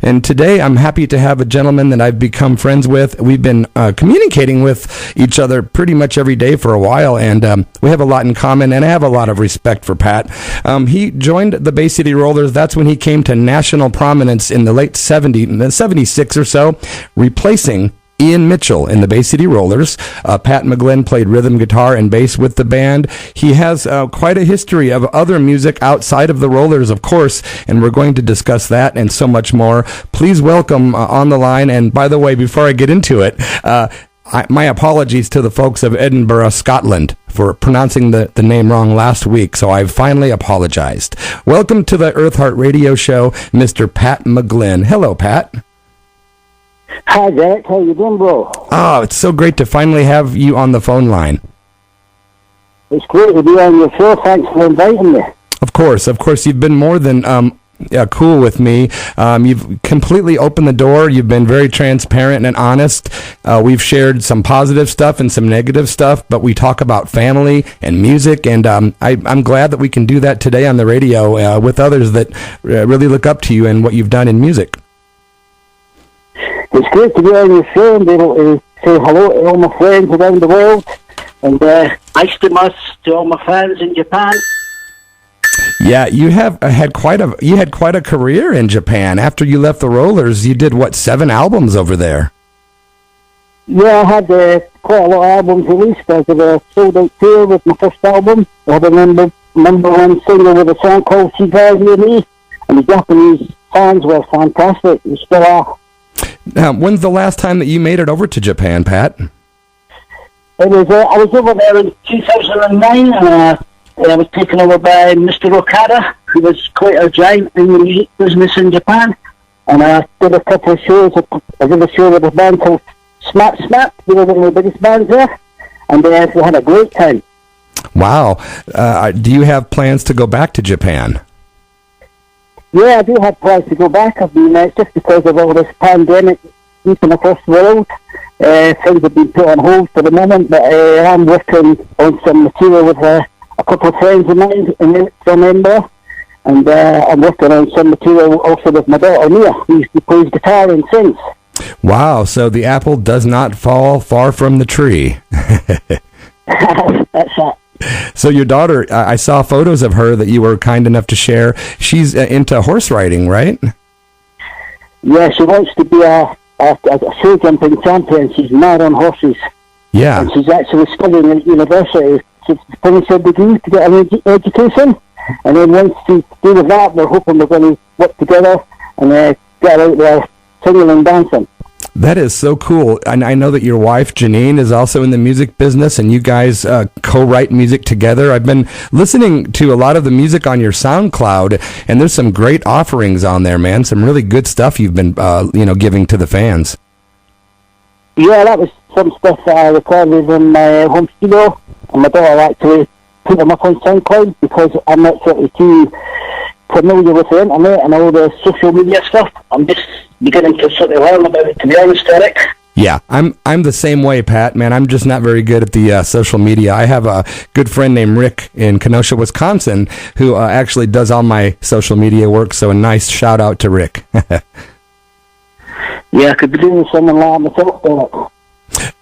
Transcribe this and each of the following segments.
And today I'm happy to have a gentleman that I've become friends with. We've been communicating with each other pretty much every day for a while, and we have a lot in common, and I have a lot of respect for Pat. He joined the Bay City Rollers. That's when he came to national prominence in the late 70s, 76 or so, replacing Ian Mitchell in the Bay City Rollers. Pat McGLYNN played rhythm guitar and bass with the band. He has quite a history of other music outside of the Rollers, of course, and we're going to discuss that and so much more. Please welcome on the line, and by the way, before I get into it, my apologies to the folks of Edinburgh, Scotland, for pronouncing the name wrong last week, so I've finally apologized. Welcome to the Earth Heart Radio Show, Mr. Pat McGLYNN. Hello, Pat. Hi, Derek. How you doing, bro? Oh, it's so great to finally have you on the phone line. It's great to be on your show. Thanks for inviting me. Of course. You've been more than cool with me. You've completely opened the door. You've been very transparent and honest. We've shared some positive stuff and some negative stuff, but we talk about family and music, and I'm glad that we can do that today on the radio with others that really look up to you and what you've done in music. It's great to be on your show and be able to say hello to all my friends around the world, and ice to all my fans in Japan. Yeah, you have had quite a career in Japan. After you left the Rollers, you did 7 albums over there? Yeah, I had quite a lot of albums released. I did a sold-out tour with my first album. I had a number one single with a song called "She Drives You and Me," and the Japanese fans were fantastic. They still are. When's the last time that you made it over to Japan, Pat? I was over there in 2009, and I was taken over by Mr. Okada, who was quite a giant in the music business in Japan. And I did a couple of shows. I did a show with a band called Snap Snap. They were one of the biggest bands there, and we had a great time. Wow. Do you have plans to go back to Japan? Yeah, I do have plans to go back. I've been just because of all this pandemic sweeping across the world. Things have been put on hold for the moment, but I'm working on some material with a couple of friends of mine from Edinburgh, and I'm working on some material also with my daughter Mia, who plays guitar and sings. Wow, so the apple does not fall far from the tree. That's it. So your daughter, I saw photos of her that you were kind enough to share. She's into horse riding, right? Yeah, she wants to be a show jumping champion. She's mad on horses. Yeah. And she's actually studying at university. She's finished her degree to get an education. And then once she's done with that, we're hoping we're going to work together and get out there singing and dancing. That is so cool. And I know that your wife, Janine, is also in the music business, and you guys co-write music together. I've been listening to a lot of the music on your SoundCloud, and there's some great offerings on there, man. Some really good stuff you've been, giving to the fans. Yeah, that was some stuff that I recorded in my home studio, and my daughter actually put them up on SoundCloud because I'm not sort of too familiar with the internet and all the social media stuff. I'm just beginning to sort of learn about it, to be honest, Derek. Yeah, I'm the same way, Pat. Man, I'm just not very good at the social media. I have a good friend named Rick in Kenosha, Wisconsin, who actually does all my social media work, so a nice shout out to Rick. Yeah, I could be doing something like myself, Derek.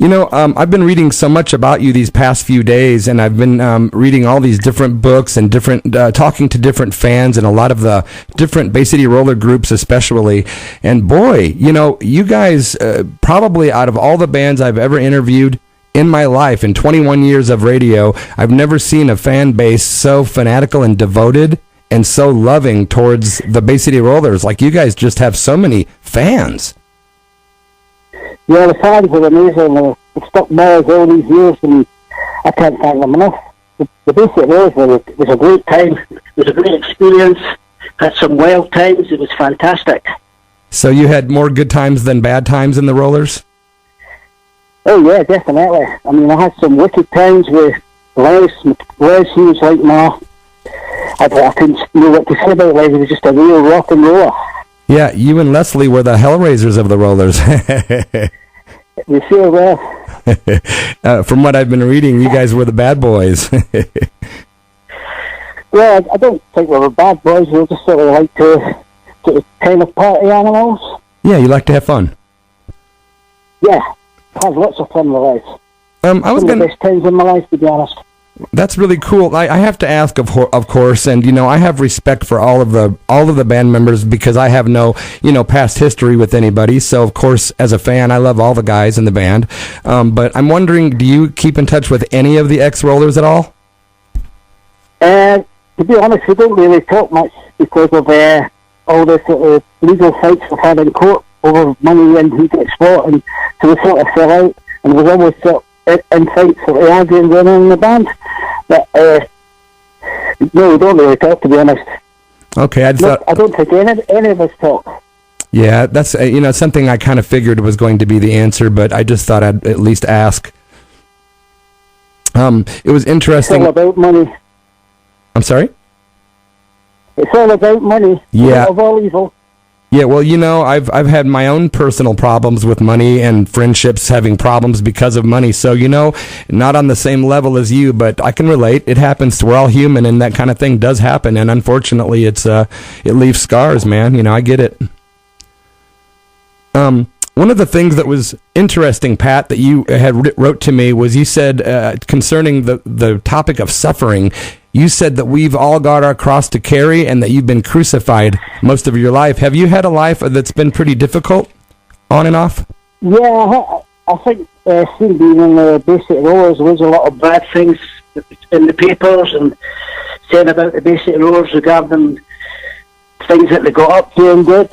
I've been reading so much about you these past few days, and I've been reading all these different books and talking to different fans and a lot of the different Bay City roller groups especially. And boy, you guys, probably out of all the bands I've ever interviewed in my life, in 21 years of radio, I've never seen a fan base so fanatical and devoted and so loving towards the Bay City Rollers. Like, you guys just have so many fans. Yeah, the fans are amazing. They've stuck by us all these years, and I can't thank them enough. The Bay City Rollers was a great time. It was a great experience. Had some wild times. It was fantastic. So you had more good times than bad times in the Rollers? Oh, yeah, definitely. I mean, I had some wicked times with Les. He was like I couldn't know what to say about Les. He was just a real rock and roller. Yeah, you and Leslie were the Hellraisers of the Rollers. You sure were. From what I've been reading, you guys were the bad boys. Well, I don't think we were bad boys. We just sort of like to kind of party animals. Yeah, you like to have fun. Yeah, have lots of fun with life. I was Some of gonna. the best times in my life, to be honest. That's really cool. I have to ask, of course, and I have respect for all of the band members because I have no past history with anybody. So of course, as a fan, I love all the guys in the band. But I'm wondering, do you keep in touch with any of the ex-Rollers at all? To be honest, we don't really talk much because of all the sort of legal fights we've had in court over money and who gets what, and so we sort of fell out, and we've always sort of in fights sort of arguing going on in the band. But no, we don't really talk, to be honest. Okay, I don't think any of us talk. Yeah, that's something I kind of figured was going to be the answer, but I just thought I'd at least ask. It was interesting. It's all about money. I'm sorry? It's all about money. Yeah. Of all evil. Yeah, well, I've had my own personal problems with money and friendships having problems because of money. So, not on the same level as you, but I can relate. It happens. We're all human, and that kind of thing does happen. And unfortunately, it leaves scars, man. I get it. One of the things that was interesting, Pat, that you had wrote to me was you said concerning the topic of suffering. You said that we've all got our cross to carry and that you've been crucified most of your life. Have you had a life that's been pretty difficult, on and off? Yeah, I think seeing being in the basic rollers, there's a lot of bad things in the papers and saying about the basic rollers regarding things that they got up to and did.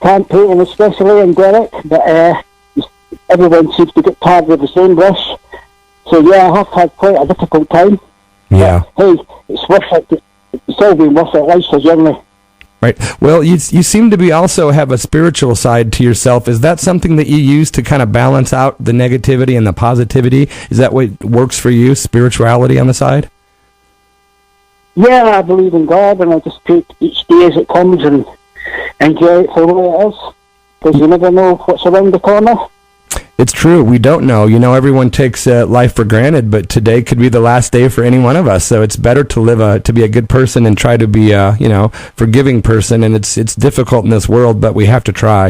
Campaigning especially in Derek, but everyone seems to get tired with the same brush. So yeah, I have had quite a difficult time. Yeah. But, hey, it's worth it. It's all been worth it. Life's a journey. Right. Well, you seem to be also have a spiritual side to yourself. Is that something that you use to kind of balance out the negativity and the positivity? Is that what works for you, spirituality on the side? Yeah, I believe in God, and I just take each day as it comes and enjoy it for what it is. Because you never know what's around the corner. It's true. We don't know. Everyone takes life for granted, but today could be the last day for any one of us. So it's better to live to be a good person and try to be a forgiving person. And it's difficult in this world, but we have to try.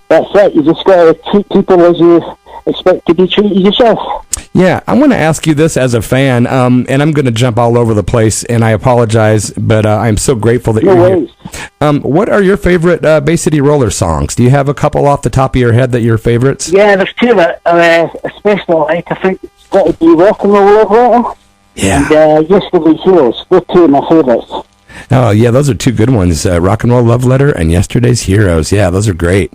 That's it. You just got to treat people as you expect to be treated yourself. Yeah, I want to ask you this as a fan, and I'm going to jump all over the place, and I apologize, but I'm so grateful that you're here. What are your favorite Bay City Roller songs? Do you have a couple off the top of your head that are your favorites? Yeah, there's two that especially like. I think it's got to be Rock and Roll Love Letter. Yeah. And Yesterday's Heroes. They're two of my favorites. Oh, yeah, those are two good ones. Rock and Roll Love Letter and Yesterday's Heroes. Yeah, those are great.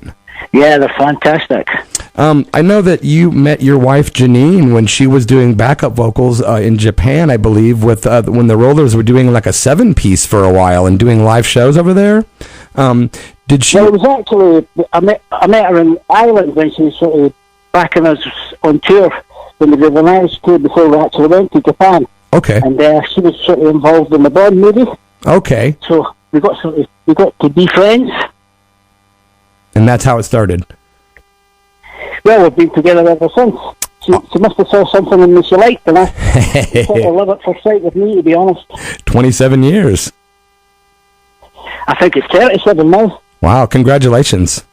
Yeah, they're fantastic. I know that you met your wife Janine when she was doing backup vocals in Japan, I believe, with when the Rollers were doing like a 7-piece for a while and doing live shows over there. Did she? Well, it was actually I met her in Ireland when she was sort of backing us on tour when we did an Irish tour before we actually went to Japan. Okay. And she was sort of involved in the Bond movie. Okay. So we got to be friends. And that's how it started. Well, we've been together ever since. She must have saw something in me she liked, and I sort of love it for sight with me, to be honest. 27 years. I think it's 37 now. Wow, congratulations.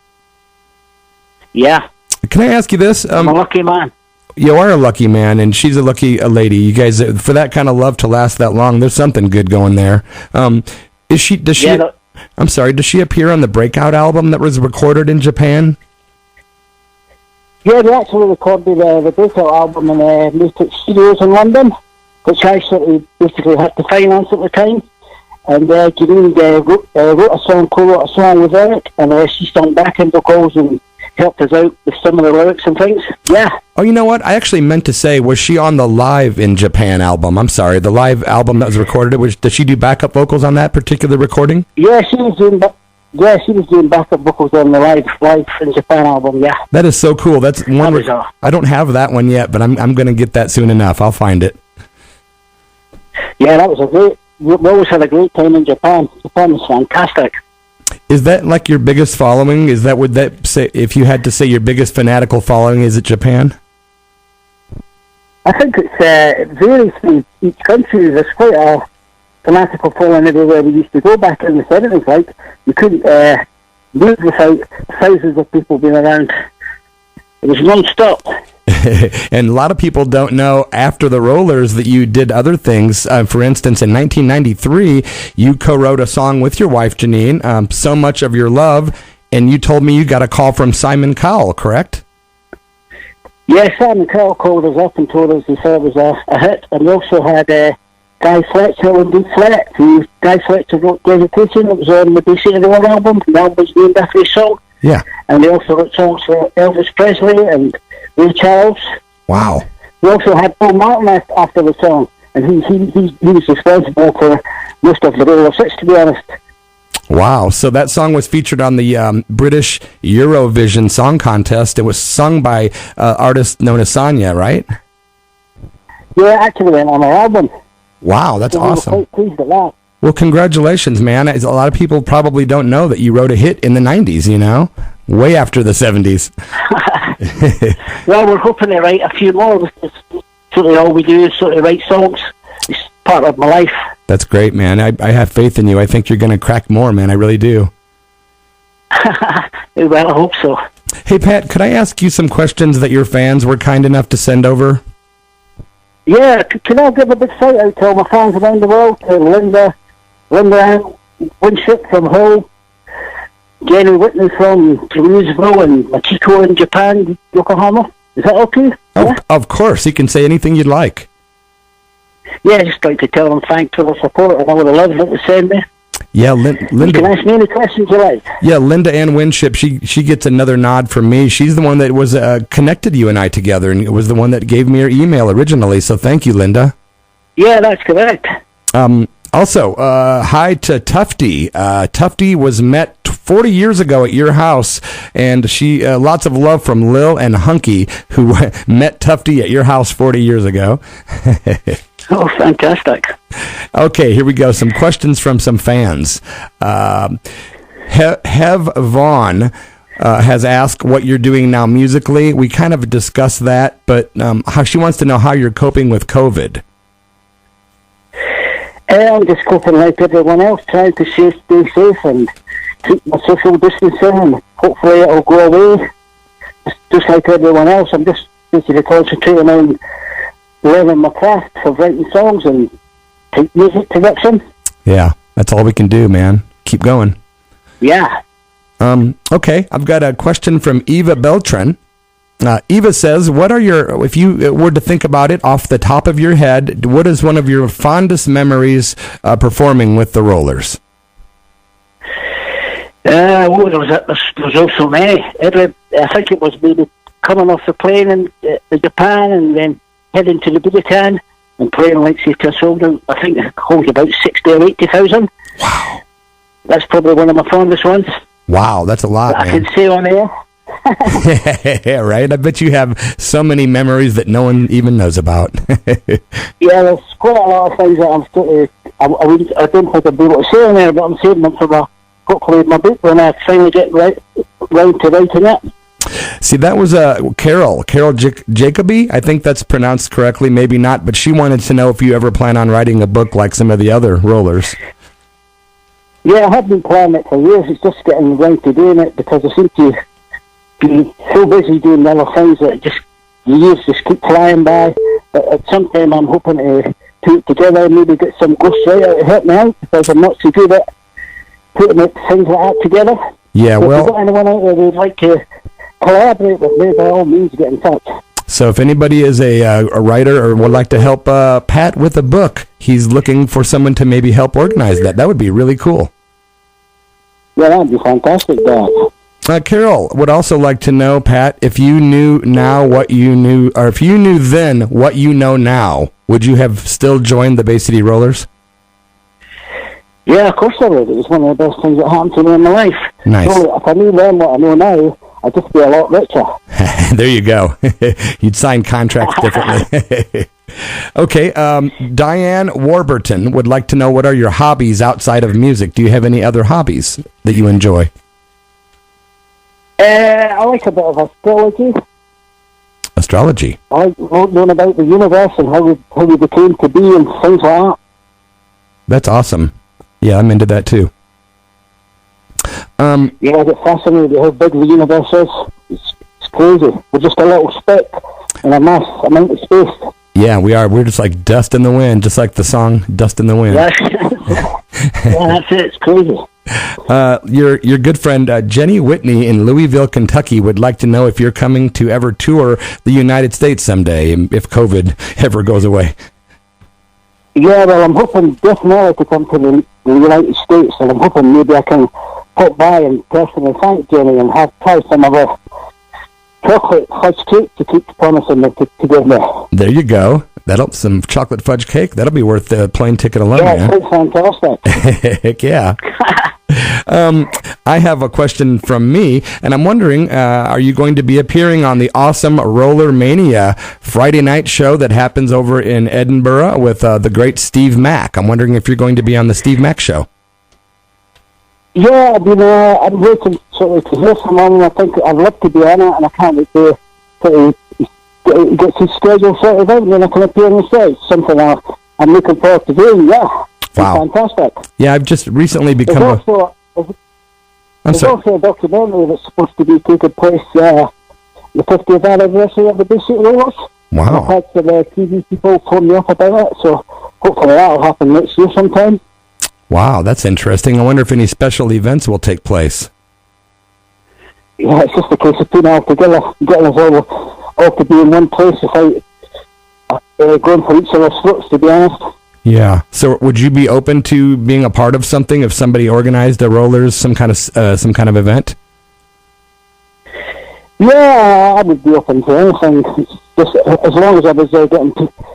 Yeah. Can I ask you this? I'm a lucky man. You are a lucky man, and she's a lucky lady. You guys, for that kind of love to last that long, there's something good going there. Does she... I'm sorry, does she appear on the Breakout album that was recorded in Japan? Yeah, they actually recorded the Breakout album in Medford Studios in London, which I sort of basically had to finance at the time. And Janine co-wrote a song with Eric, and she sung backing vocals and helped us out with some of the lyrics and things. Yeah. Oh, you know what? I actually meant to say, was she on the Live in Japan album? I'm sorry, the live album that was recorded. Did she do backup vocals on that particular recording? Yeah, she was doing backup vocals on the live in Japan album. Yeah. That is so cool. That's one. I don't have that one yet, but I'm going to get that soon enough. I'll find it. Yeah, that was a great. We always had a great time in Japan. Japan was fantastic. Is that like your biggest following? Would that say, if you had to say your biggest fanatical following, is it Japan? I think it varies from each country. There's quite fanatical following everywhere we used to go back in the 70s. Like, you couldn't move without thousands of people being around. It was non-stop. And a lot of people don't know after the Rollers that you did other things. For instance, in 1993, you co-wrote a song with your wife, Janine, So Much of Your Love, and you told me you got a call from Simon Cowell, correct? Yeah, Simon Cowell called us up and told us he thought it was a hit. And we also had Guy Fletcher and D. Flet, Guy Fletcher wrote Dedication. It was on the Bay City Roll album. The album was named after his song. Yeah. And they also wrote songs for Elvis Presley and Ray Charles. Wow. We also had Paul Martin after the song, and he was responsible for most of the Roller 6, to be honest. Wow. So that song was featured on the British Eurovision Song Contest. It was sung by artist known as Sonia, right? Yeah, actually went on our album. Wow, that's awesome. We were quite pleased at that. Well, congratulations, man. A lot of people probably don't know that you wrote a hit in the 90s, you know? Way after the 70s. Well, we're hoping to write a few more. It's sort of all we do is sort of write songs. It's part of my life. That's great, man. I have faith in you. I think you're going to crack more, man. I really do. Well, I hope so. Hey, Pat, could I ask you some questions that your fans were kind enough to send over? Yeah, can I give a big shout out to all my fans around the world? To Linda Ann Winship from Hull, Jenny Whitney from Jerusalem, and Machiko in Japan, Yokohama. Is that okay? Oh, yeah? Of course. You can say anything you'd like. Yeah, I just like to tell them thanks for the support and all the love that they send me. Yeah, Linda. You can ask me any questions you like. Yeah, Linda Ann Winship, she gets another nod from me. She's the one that was connected you and I together, and it was the one that gave me your email originally, so thank you, Linda. Yeah, that's correct. Also, hi to Tufty. Tufty was met 40 years ago at your house, and she lots of love from Lil and Hunky, who met Tufty at your house 40 years ago. Oh, fantastic. Okay, here we go. Some questions from some fans. Hev Vaughn has asked what you're doing now musically. We kind of discussed that, but how she wants to know how you're coping with COVID. I'm just coping like everyone else, trying to stay safe and keep my social distancing, and hopefully it'll go away. Just like everyone else, I'm just basically concentrating on learning my craft of writing songs and music production. Yeah, that's all we can do, man. Keep going. Yeah. Okay, I've got a question from Eva Beltran. Eva says, what are your, if you were to think about it off the top of your head, what is one of your fondest memories performing with the Rollers? There was also many. I think it was maybe coming off the plane in Japan and then heading to the Budokan and playing like say to a soldier. I think it holds about 60 or 80,000. Wow. That's probably one of my fondest ones. Wow, that's a lot, man. I can say on air. Yeah, right? I bet you have so many memories that no one even knows about. Yeah, there's quite a lot of things that I'm still, I don't think I'd be able to say on there, but I'm saving them for hopefully my book when I finally get round to writing it. See, that was Carol Jacoby. I think that's pronounced correctly, maybe not, but she wanted to know if you ever plan on writing a book like some of the other Rollers. Yeah, I have been planning it for years. It's just getting round to doing it because I seem to be so busy doing other things that years just keep flying by. But at some time I'm hoping to put it together and maybe get some ghostwriter to help me out because I'm not so good at putting things like that together. Yeah, so well, if you've got anyone out there who'd like to collaborate with me, by all means get in touch. So if anybody is a writer or would like to help Pat with a book, he's looking for someone to maybe help organize that. That would be really cool. Yeah, that would be fantastic, Dad. Carol would also like to know, Pat, if you knew now what you knew, or if you knew then what you know now, would you have still joined the Bay City Rollers? Yeah, of course I would. It was one of the best things that happened to me in my life. Nice. So if I knew then what I know now, I'd just be a lot richer. There you go. You'd sign contracts differently. Okay, Diane Warburton would like to know, what are your hobbies outside of music? Do you have any other hobbies that you enjoy? I like a bit of astrology. Astrology? I like knowing about the universe and how we became to be and things like that. That's awesome. Yeah, I'm into that too. I get fascinated with how big the universe is. It's crazy. We're just a little speck in a mass amount of space. Yeah, we are. We're just like dust in the wind, just like the song "Dust in the Wind." Yeah, that's it. It's crazy. Your good friend Jenny Whitney in Louisville, Kentucky, would like to know if you're coming to ever tour the United States someday, if COVID ever goes away. Yeah, well, I'm hoping definitely to come to the United States, and I'm hoping maybe I can pop by and personally thank Jenny and have try some of her chocolate fudge cake to keep promising to give me. There you go. Some chocolate fudge cake. That'll be worth the plane ticket alone. Yeah, man. it's fantastic. Heck yeah. I have a question from me, and I'm wondering, are you going to be appearing on the awesome Roller Mania Friday night show that happens over in Edinburgh with the great Steve Mack? I'm wondering if you're going to be on the Steve Mack show. Yeah, I'm waiting sort of to hear from him. I think I'd love to be on it, and I can't wait to sort of get his schedule sorted out, and then I can appear on the stage. Something I'm looking forward to doing, yeah. Wow. Fantastic. Yeah, I've just recently become There's also a documentary that's supposed to be taking place the 50th anniversary of the Basic Rollers. Wow. I've had some TV people phone me up about it, so hopefully that'll happen next year sometime. Wow, that's interesting. I wonder if any special events will take place. Yeah, it's just a case of putting it all together, getting us all to be in one place without going for each other's throats, to be honest. Yeah. So, would you be open to being a part of something if somebody organized a rollers, some kind of event? Yeah, I would be open to anything. Just as long as I was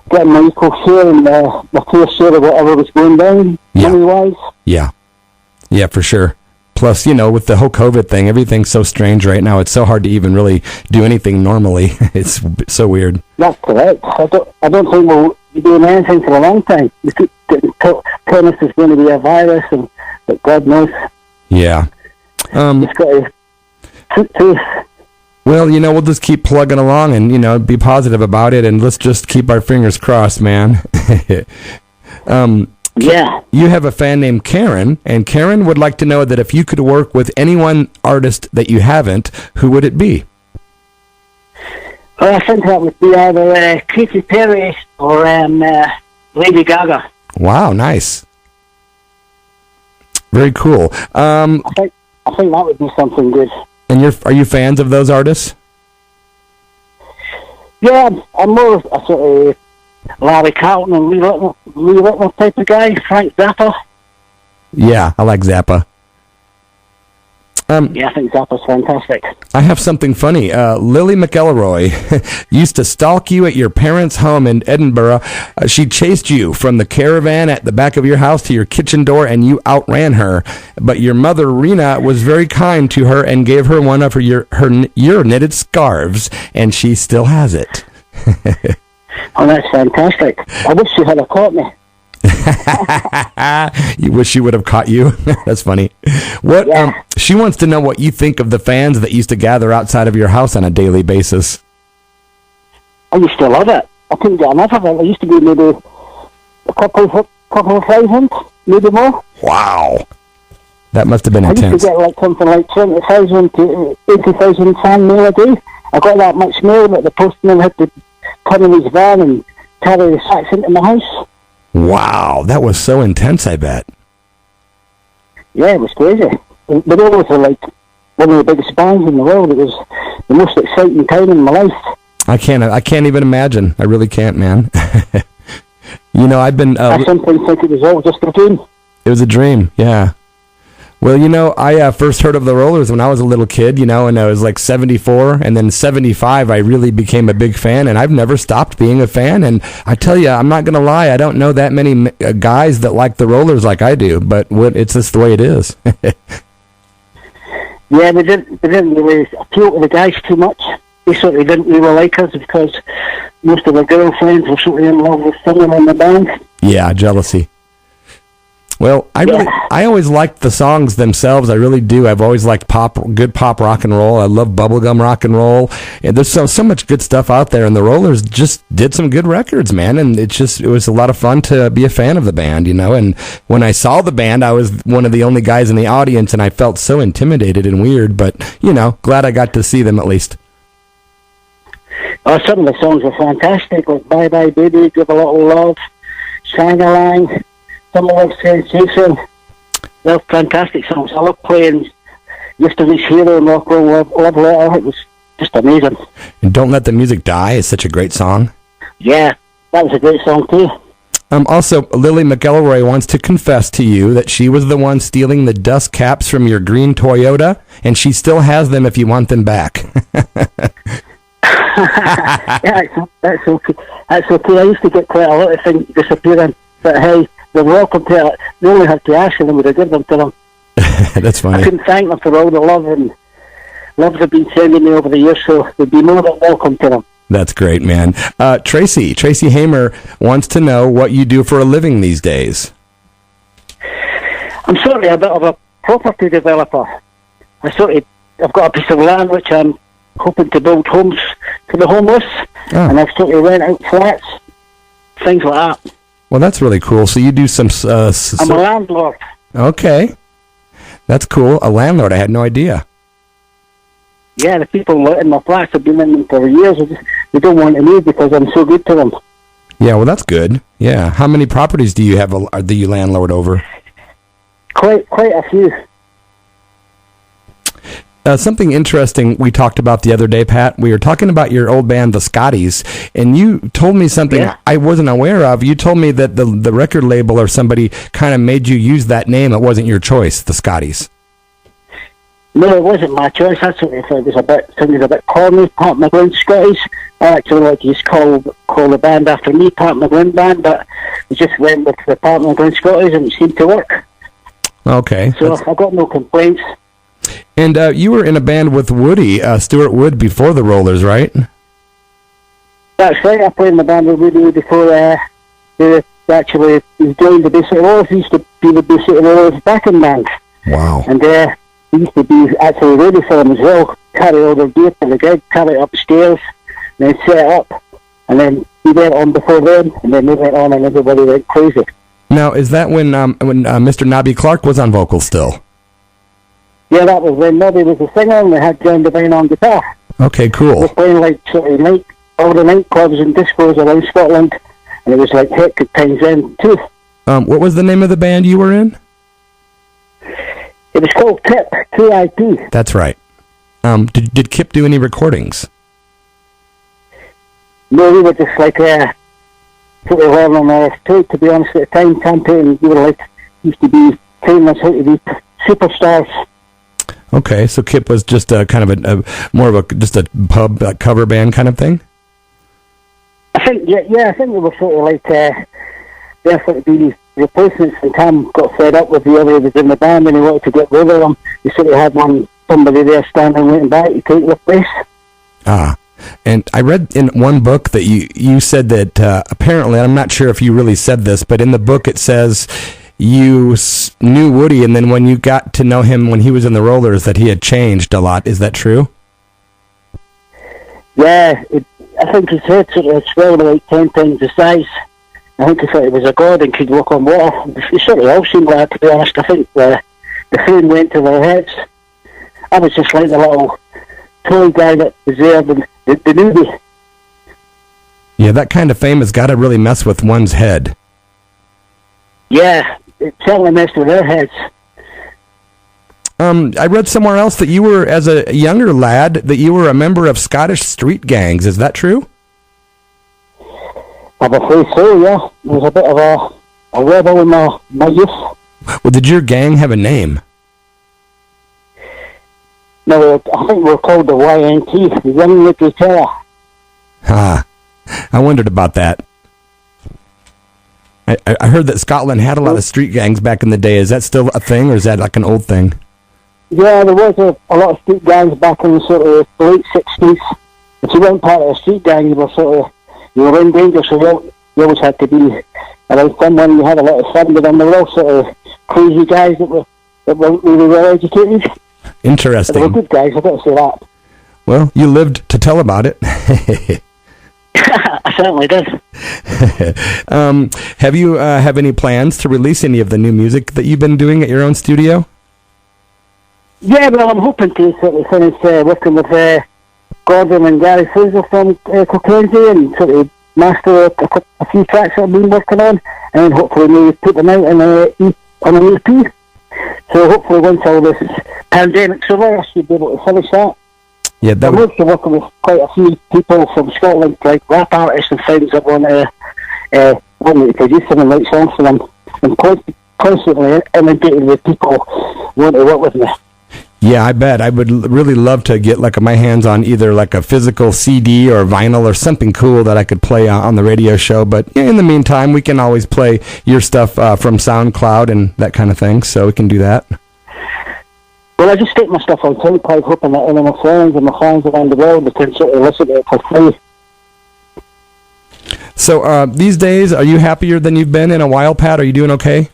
getting my equal share and my fair share of whatever was going down, money-wise. Yeah. Yeah, for sure. Plus, with the whole COVID thing, everything's so strange right now. It's so hard to even really do anything normally. It's so weird. That's correct. I don't think we'll be doing anything for a long time. We keep getting telling us there's going to be a virus, but God knows. Yeah. It's got to. Well, we'll just keep plugging along and, be positive about it, and let's just keep our fingers crossed, man. Yeah. You have a fan named Karen, and Karen would like to know that if you could work with any one artist that you haven't, who would it be? Well, I think that would be either Katy Perry or Lady Gaga. Wow, nice. Very cool. I think that would be something good. And are you fans of those artists? Yeah, I'm more a sort of Larry Carlton and Lee Little type of guy, Frank Zappa. Yeah, I like Zappa. Yeah, I think Zappa's fantastic. I have something funny. Lily McElroy used to stalk you at your parents' home in Edinburgh. She chased you from the caravan at the back of your house to your kitchen door, and you outran her. But your mother, Rena, was very kind to her and gave her one of your knitted scarves, and she still has it. Oh, that's fantastic. I wish she had caught me. You wish she would have caught you? That's funny. What? Yeah. She wants to know what you think of the fans that used to gather outside of your house on a daily basis. I used to love it. I couldn't get enough of it. It used to be maybe a couple of thousand, maybe more. Wow. That must have been I intense. used to get like something like 20,000 to 80,000 fan mail a day. I got that much mail that the postman had to come in his van and carry the sacks into my house. Wow, that was so intense, I bet. Yeah, it was crazy. The Rollers were like one of the biggest bands in the world. It was the most exciting time in my life. I can't even imagine. I really can't, man. I've been... I sometimes think it was all just a dream. It was a dream, yeah. Well, I first heard of the Rollers when I was a little kid, and I was like 74, and then 75, I really became a big fan, and I've never stopped being a fan, and I tell you, I'm not going to lie, I don't know that many guys that like the Rollers like I do, but it's just the way it is. Yeah, they didn't really appeal to the guys too much. They sort of didn't really like us because most of the girlfriends were sort of in love with someone in the band. Yeah, jealousy. Well, I always liked the songs themselves. I really do. I've always liked good pop rock and roll. I love bubblegum rock and roll. And there's so much good stuff out there. And the Rollers just did some good records, man. And it was a lot of fun to be a fan of the band, you know. And when I saw the band, I was one of the only guys in the audience, and I felt so intimidated and weird. But, you know, glad I got to see them at least. Oh, some of the songs were fantastic, like Bye Bye Baby, Give a Little Love, Sang Along, Some Love Sensation. They're fantastic songs. I love playing Yesterday's Hero and Rock Roll Love Letter. It was just amazing. And Don't Let the Music Die is such a great song. Yeah, that was a great song too. Also, Lily McElroy wants to confess to you that she was the one stealing the dust caps from your green Toyota, and she still has them if you want them back. Yeah, that's okay. That's okay. I used to get quite a lot of things disappearing, but hey, they're welcome to it. They only had to ask, and I would have given them to them. That's funny. I couldn't thank them for all the love they've been sending me over the years, so they'd be more than welcome to them. That's great, man. Tracy Hamer wants to know what you do for a living these days. I'm sort of a bit of a property developer. I've got a piece of land which I'm hoping to build homes for the homeless, and I've sort of rent out flats, things like that. Well, that's really cool. So you do some... I'm a landlord. Okay. That's cool. A landlord. I had no idea. Yeah, the people in my flats have been in them for years. They don't want to move because I'm so good to them. Yeah, well, that's good. Yeah. How many properties do you have? Do you landlord over? Quite a few. Something interesting we talked about the other day, Pat. We were talking about your old band, the Scotties, and you told me something I wasn't aware of. You told me that the record label or somebody kind of made you use that name. It wasn't your choice, the Scotties. No, it wasn't my choice. That's what I thought. It was a bit corny. Pat McGLYNN Scotties. I actually like to just call the band after me, Pat McGLYNN Band, but we just went with the Pat McGLYNN Scotties, and it seemed to work. Okay. So I got no complaints. And you were in a band with Woody, Stuart Wood, before the Rollers, right? That's right. I played in the band with Woody before he actually joined the Bay City Rollers. He used to be the Bay City Rollers backing band. Wow. And he used to be actually ready for them as well. Carry all their gear to the gig, carry it upstairs, and then set it up. And then he went on before them, and then they went on, and everybody went crazy. Now, is that when Mr. Nobby Clark was on vocals still? Yeah, that was when Nobby was the singer, and they had John Devine on guitar. Okay, cool. They were playing like sort of all the nightclubs and discos around Scotland, and it was like hectic times then too. What was the name of the band you were in? It was called Kip, K-I-P. That's right. Did Kip do any recordings? No, we were just like sort of learning our tape, to be honest, at the time. Campaign, we were like, used to be training us how to be superstars. Okay, so Kip was just a kind of more of a pub cover band kind of thing? I think, yeah, I think we were sort of like, there sort of be replacements, and Cam got fed up with the other that was in the band, and he wanted to get rid of them. He sort of had somebody there standing waiting back to take the place. And I read in one book that you said that apparently, I'm not sure if you really said this, but in the book it says you knew Woody, and then when you got to know him when he was in the Rollers, that he had changed a lot. Is that true? Yeah, I think his head sort of swelled like 10 times the size. I think he thought he was a god and could walk on water. It sort of all seemed like that, to be honest. I think the fame went to their heads. I was just like the little toy guy that was there, the newbie. Yeah, that kind of fame has got to really mess with one's head. Yeah, it certainly messed with their heads. I read somewhere else that you were, as a younger lad, that you were a member of Scottish street gangs. Is that true? I'm afraid so, yeah. I was a bit of a rebel in my youth. Well, did your gang have a name? No, I think we were called the YNT, the Young Nicky Terror. I wondered about that. I heard that Scotland had a lot of street gangs back in the day. Is that still a thing, or is that like an old thing? Yeah, there was a lot of street gangs back in the sort of late 60s. If you weren't part of a street gang, you were in danger, so you always had to be around someone. You had a lot of fun with them. They were all sort of crazy guys that were really well educated. Interesting. They were good guys, I've got to say that. Well, you lived to tell about it. I certainly did. Have you have any plans to release any of the new music that you've been doing at your own studio? Yeah, well, I'm hoping to sort of finish working with Gordon and Gary Fraser from Kilkenny and sort of master a few tracks that I've been working on, and then hopefully maybe put them out on an EP. So hopefully once all this pandemic's over, I should be able to finish that. Yeah, I'm also working with quite a few people from Scotland, like rap artists and friends that want me to produce them and write songs for them. I'm constantly inundated with people wanting to work with me. Yeah, I bet. I would really love to get like my hands on either like a physical CD or vinyl or something cool that I could play on the radio show. But in the meantime, we can always play your stuff from SoundCloud and that kind of thing, so we can do that. Well, I just stick my stuff on SoundCloud, hoping that any of my friends and my fans around the world can sort of listen to it for free. So these days, are you happier than you've been in a while, Pat? Are you doing okay?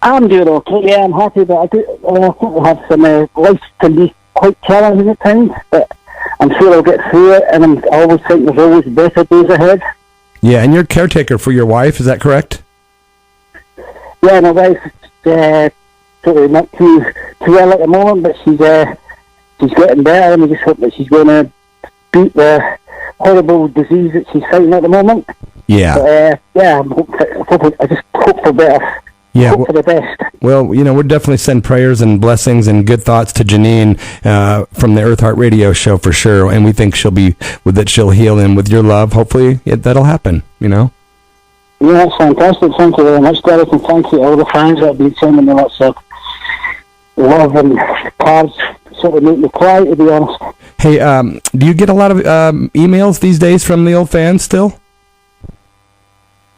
I'm doing okay, yeah, I'm happy, but I think I have some life can be quite challenging at times, but I'm sure I'll get through it, and I always think there's always better days ahead. Yeah, and you're caretaker for your wife, is that correct? Yeah, my wife's sort of not too well at the moment, but she's getting better, and we just hope that she's going to beat the horrible disease that she's fighting at the moment. Yeah. But, yeah, I just hope for better. Yeah, hope for the best. Well, we'll definitely send prayers and blessings and good thoughts to Janine from the Earth Heart Radio Show for sure, and we think she'll heal, and with your love, hopefully that'll happen. Yeah, that's fantastic. Thank you very much, Derek, and thank you to all the fans that have been sending me lots of love and cards. Sort of make me cry, to be honest. Hey, do you get a lot of emails these days from the old fans still?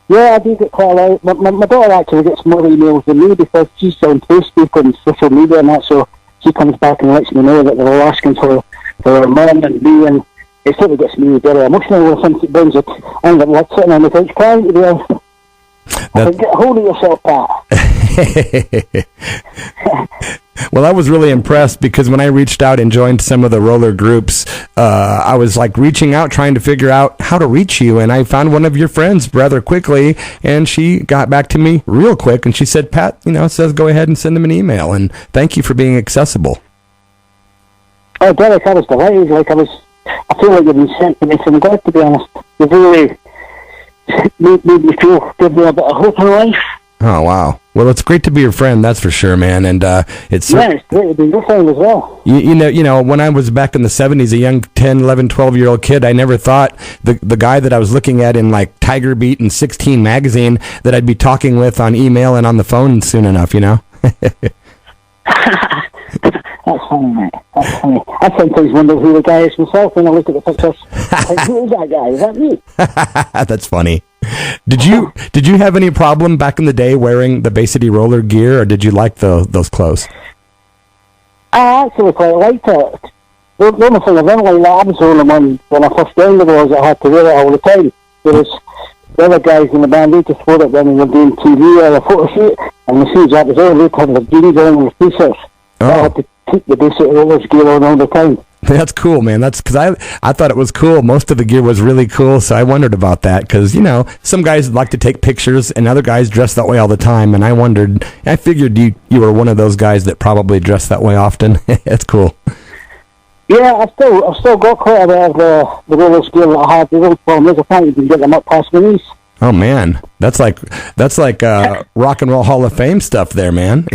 Yeah, I do get quite a lot. My daughter actually gets more emails than me because she's on Facebook and social media and that, so she comes back and lets me know that they're all asking for her mum and me, and it sort of gets me very emotional when it brings it. I end up like sitting on the couch crying, to be honest. I think, get a hold of yourself, Pat. Well, I was really impressed because when I reached out and joined some of the roller groups, I was like reaching out, trying to figure out how to reach you. And I found one of your friends rather quickly, and she got back to me real quick. And she said, Pat, says go ahead and send them an email. And thank you for being accessible. Oh, Derek, I was delighted. I feel like you've been sent to me from God, to be honest. You've really made me give me a bit of hope in life. Oh, wow. Well, it's great to be your friend, that's for sure, man. And it's great to be your friend as well. You know, when I was back in the 70s, a young 10, 11, 12-year-old kid, I never thought the guy that I was looking at in like Tiger Beat and 16 magazine that I'd be talking with on email and on the phone soon enough, That's funny, mate. That's funny. I sometimes wonder who the guy is myself when I look at the pictures. Like, who is that guy? Is that me? That's funny. Did you have any problem back in the day wearing the Bay City roller gear, or did you like those clothes? I actually quite liked it. The only thing I didn't like, I was the only one when I first joined it was I had to wear it all the time. Whereas the other guys in the band, they just wore it when they were doing TV or a photo shoot, and the shoes that was all they had the jeans on and the t-shirts. Oh. I had to keep the basic rollers gear on all the time. That's cool, man. That's because I thought it was cool. Most of the gear was really cool, so I wondered about that because, some guys like to take pictures and other guys dress that way all the time, and I figured you were one of those guys that probably dress that way often. That's cool. Yeah, I've still got quite a bit of the roller gear that I had. The only problem is I can't even get them up past my knees. Oh, man. That's like Rock and Roll Hall of Fame stuff there, man,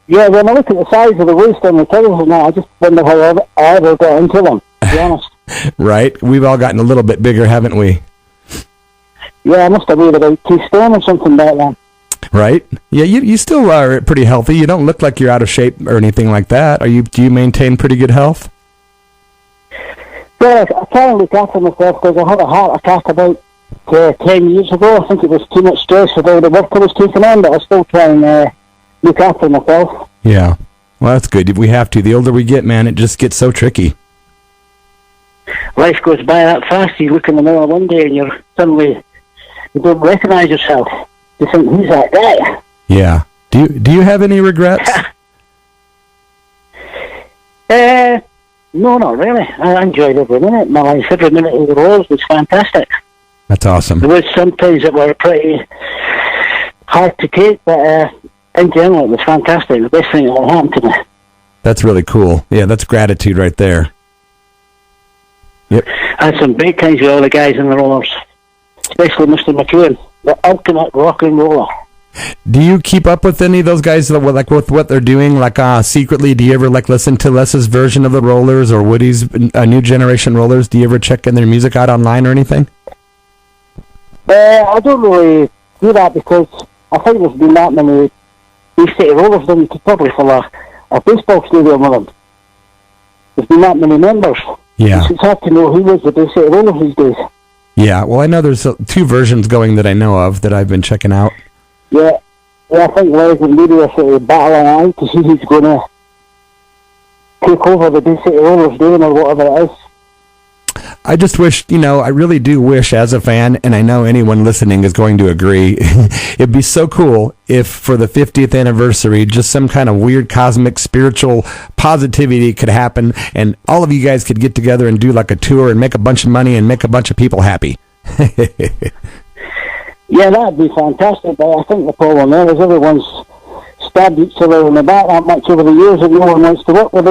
Yeah, when I look at the size of the waist on the tables now, I just wonder how I ever got into them, to be honest. Right? We've all gotten a little bit bigger, haven't we? Yeah, I must have weighed about 2 stone or something back then. Right? Yeah, you still are pretty healthy. You don't look like you're out of shape or anything like that. Do you maintain pretty good health? Yeah, I try and look after myself because I had a heart attack about 10 years ago. I think it was too much stress with all the work I was taking on, but I still try and look after myself. Yeah. Well, that's good. We have to. The older we get, man, it just gets so tricky. Life goes by that fast. You look in the mirror one day and you don't recognize yourself. You think, who's that guy? Yeah. Do you have any regrets? No, not really. I enjoyed every minute. My life, every minute of the roles was fantastic. That's awesome. There was some things that were pretty hard to take, but in general, it was fantastic. The best thing that ever happened to me. That's really cool. Yeah, that's gratitude right there. Yep. I had some big times with all the guys in the rollers, especially Mr. McGLYNN, the ultimate rock and roller. Do you keep up with any of those guys, like with what they're doing, like secretly? Do you ever like listen to Les's version of the Rollers or Woody's New Generation Rollers? Do you ever check in their music out online or anything? I don't really do that because I think there's been that many Bay City Rollers done. You could probably fill a baseball stadium with them. There's been that many members. Yeah. It's hard to know who was the Bay City Rollers these days. Yeah, well, I know there's two versions going that I know of that I've been checking out. Yeah, I think Les and Moody are sort of battling out to see who's going to take over the Bay City Rollers doing or whatever it is. I just wish, I really do wish as a fan, and I know anyone listening is going to agree, it'd be so cool if for the 50th anniversary, just some kind of weird cosmic spiritual positivity could happen, and all of you guys could get together and do like a tour and make a bunch of money and make a bunch of people happy. Yeah, that'd be fantastic, but I think the problem there is everyone's stabbed each other in the back that much over the years and no one wants to work with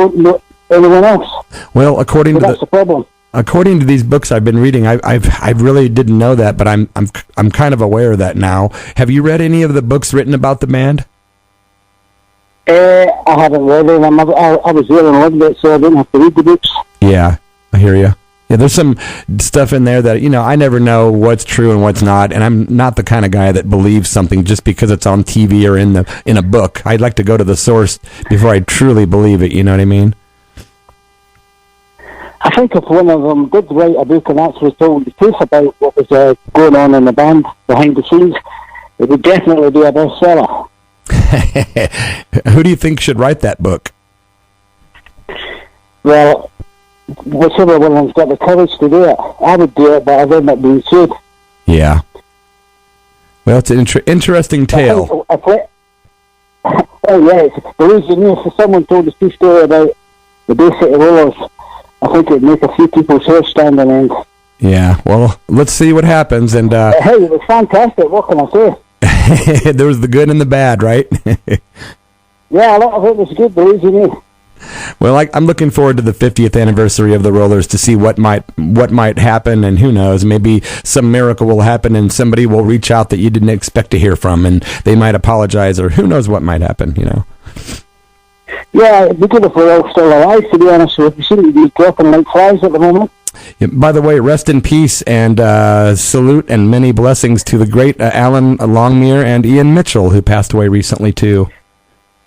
anyone else. Well, that's the problem. According to these books I've been reading, I really didn't know that, but I'm kind of aware of that now. Have you read any of the books written about the band? I haven't read them. I was there and lived it, so I didn't have to read the books. Yeah, I hear you. Yeah, there's some stuff in there that, I never know what's true and what's not, and I'm not the kind of guy that believes something just because it's on TV or in a book. I'd like to go to the source before I truly believe it, you know what I mean? I think if one of them did write a book and actually told the truth about what was going on in the band behind the scenes, it would definitely be a bestseller. Who do you think should write that book? Well, whichever one's got the courage to do it. I would do it, but I've ended up being sued. Yeah. Well, it's an interesting tale. The reason is if someone told us true story about the Bay City Rollers, I think it'd make a few people's hair stand on end. Yeah, well, let's see what happens. And hey, it was fantastic. What can I say? There was the good and the bad, right? Yeah, a lot of it was good, believe you me. Well, I'm looking forward to the 50th anniversary of the Rollers to see what might happen, and who knows, maybe some miracle will happen and somebody will reach out that you didn't expect to hear from, and they might apologize, or who knows what might happen, Yeah, it'd be good if we're all still alive, to be honest with you. We seem to be dropping like flies at the moment. Yeah, by the way, rest in peace and salute and many blessings to the great Alan Longmire and Ian Mitchell, who passed away recently too.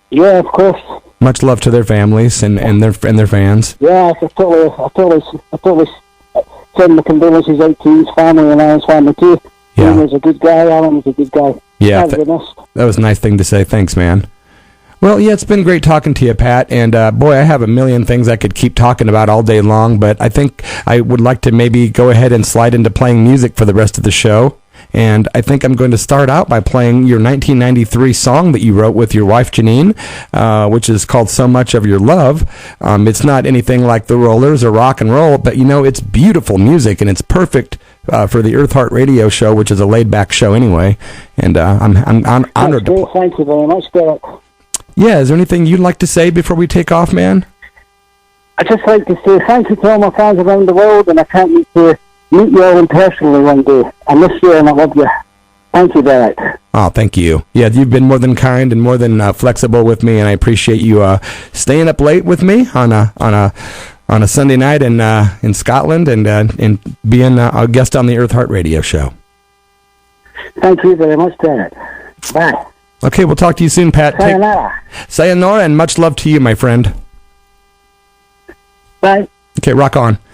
Yeah, of course. Much love to their families and their fans. Yeah, I totally send my condolences out to his family and Alan's family too. Yeah. Ian was a good guy, Alan was a good guy. Yeah, that was a nice thing to say. Thanks, man. Well, yeah, it's been great talking to you, Pat, and boy, I have a million things I could keep talking about all day long, but I think I would like to maybe go ahead and slide into playing music for the rest of the show, and I think I'm going to start out by playing your 1993 song that you wrote with your wife, Janine, which is called So Much of Your Love. It's not anything like the Rollers or rock and roll, but, it's beautiful music, and it's perfect for the Earth Heart Radio show, which is a laid-back show anyway, and I'm honored to play. Thank you very much, Derek. Yeah, is there anything you'd like to say before we take off, man? I'd just like to say thank you to all my fans around the world, and I can't wait to meet you all in personally one day. I miss you and I love you. Thank you, Derek. Oh, thank you. Yeah, you've been more than kind and more than flexible with me, and I appreciate you staying up late with me on a Sunday night in Scotland and being a guest on the Earth Heart Radio show. Thank you very much, Derek. Bye. Okay, we'll talk to you soon, Pat. Sayonara. Sayonara, and much love to you, my friend. Bye. Okay, rock on.